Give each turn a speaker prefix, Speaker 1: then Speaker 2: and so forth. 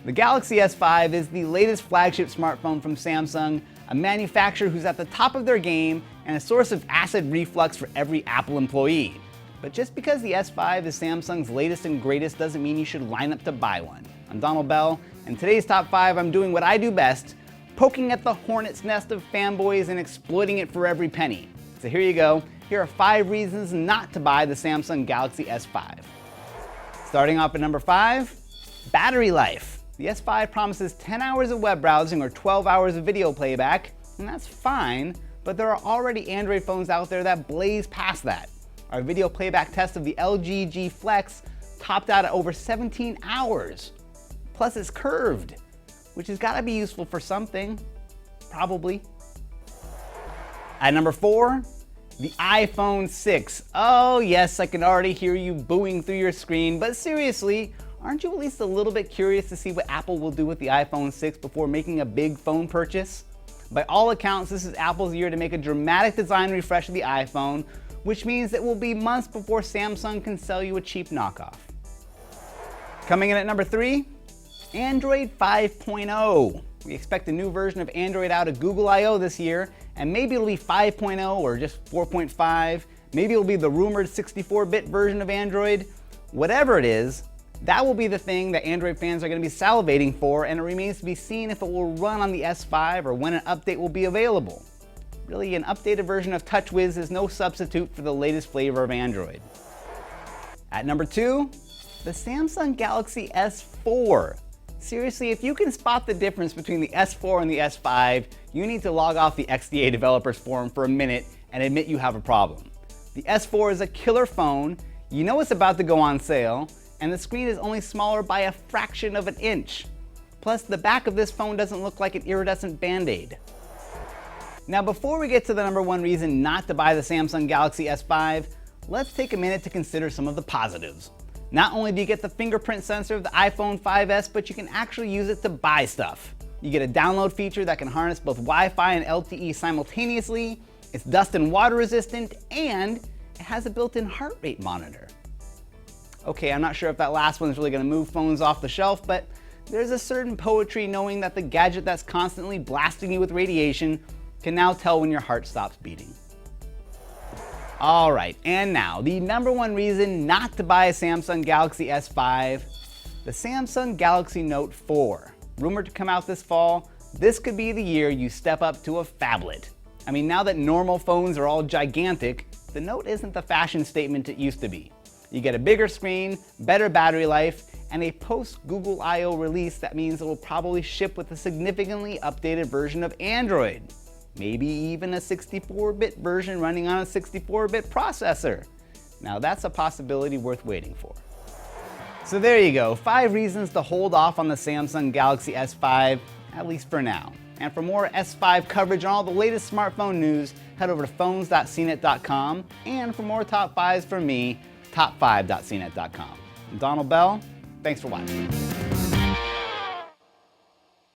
Speaker 1: The Galaxy S5 is the latest flagship smartphone from Samsung, a manufacturer who's at the top of their game and a source of acid reflux for every Apple employee. But just because the S5 is Samsung's latest and greatest doesn't mean you should line up to buy one. I'm Donald Bell, and today's Top 5, I'm doing what I do best, poking at the hornet's nest of fanboys and exploiting it for every penny. So here you go. Here are 5 reasons not to buy the Samsung Galaxy S5. Starting off at number 5, battery life. The S5 promises 10 hours of web browsing or 12 hours of video playback, and that's fine, but there are already Android phones out there that blaze past that. Our video playback test of the LG G Flex topped out at over 17 hours. Plus it's curved, which has got to be useful for something, probably. At number 4, the iPhone 6. Oh yes, I can already hear you booing through your screen, but seriously, aren't you at least a little bit curious to see what Apple will do with the iPhone 6 before making a big phone purchase? By all accounts, this is Apple's year to make a dramatic design refresh of the iPhone, which means it will be months before Samsung can sell you a cheap knockoff. Coming in at number 3, Android 5.0. We expect a new version of Android out at Google I/O this year, and maybe it'll be 5.0 or just 4.5. Maybe it'll be the rumored 64-bit version of Android. Whatever it is, that will be the thing that Android fans are going to be salivating for, and it remains to be seen if it will run on the S5 or when an update will be available. Really, an updated version of TouchWiz is no substitute for the latest flavor of Android. At number 2, the Samsung Galaxy S4. Seriously, if you can spot the difference between the S4 and the S5, you need to log off the XDA Developers Forum for a minute and admit you have a problem. The S4 is a killer phone, you know it's about to go on sale, and the screen is only smaller by a fraction of an inch. Plus, the back of this phone doesn't look like an iridescent Band-Aid. Now, before we get to the number 1 reason not to buy the Samsung Galaxy S5, let's take a minute to consider some of the positives. Not only do you get the fingerprint sensor of the iPhone 5S, but you can actually use it to buy stuff. You get a download feature that can harness both Wi-Fi and LTE simultaneously, it's dust and water resistant, and it has a built-in heart rate monitor. Okay, I'm not sure if that last one is really going to move phones off the shelf, but there's a certain poetry knowing that the gadget that's constantly blasting you with radiation can now tell when your heart stops beating. All right, and now, the number 1 reason not to buy a Samsung Galaxy S5, the Samsung Galaxy Note 4. Rumored to come out this fall, this could be the year you step up to a phablet. I mean, now that normal phones are all gigantic, the Note isn't the fashion statement it used to be. You get a bigger screen, better battery life, and a post-Google I/O release that means it will probably ship with a significantly updated version of Android. Maybe even a 64-bit version running on a 64-bit processor. Now that's a possibility worth waiting for. So there you go, 5 reasons to hold off on the Samsung Galaxy S5, at least for now. And for more S5 coverage on all the latest smartphone news, head over to phones.cnet.com. And for more top 5s from me, top5.cnet.com. I'm Donald Bell, thanks for watching.